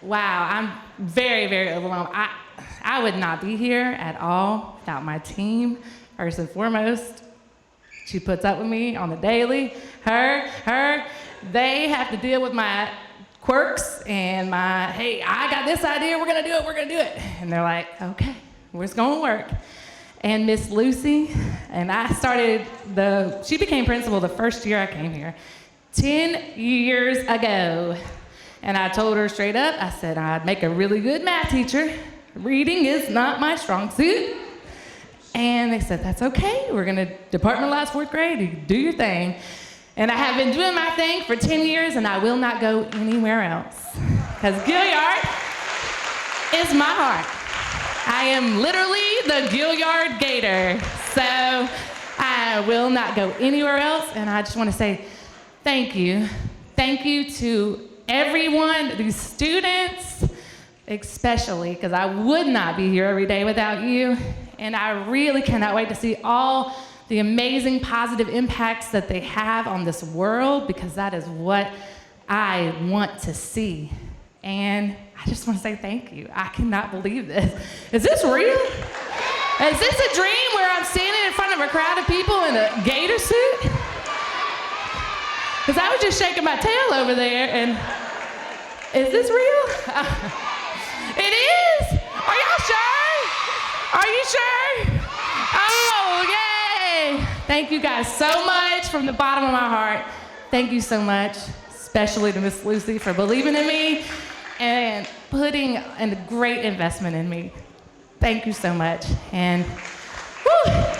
wow, I'm very, very overwhelmed. I would not be here at all without my team, first and foremost. She puts up with me on the daily. They have to deal with my quirks and my, hey, I got this idea, we're gonna do it. And they're like, okay, it's gonna work. And Miss Lucy, and she became principal the first year I came here, 10 years ago. And I told her straight up, I said, I'd make a really good math teacher. Reading is not my strong suit. And they said, that's okay, we're gonna departmentalize 4th grade, you can do your thing. And I have been doing my thing for 10 years and I will not go anywhere else. Because Gilliard is my heart. I am literally the Gilliard Gator. So I will not go anywhere else. And I just want to say thank you. Thank you to everyone, these students, especially, because I would not be here every day without you. And I really cannot wait to see all the amazing positive impacts that they have on this world, because that is what I want to see. And I just want to say thank you. I cannot believe this. Is this real? Is this a dream where I'm standing in front of a crowd of people in a gator suit? Because I was just shaking my tail over there, and is this real? It is? Are y'all sure? Are you sure? Oh, yay! Thank you guys so much from the bottom of my heart. Thank you so much, especially to Miss Lucy for believing in me and putting a great investment in me. Thank you so much. And whew,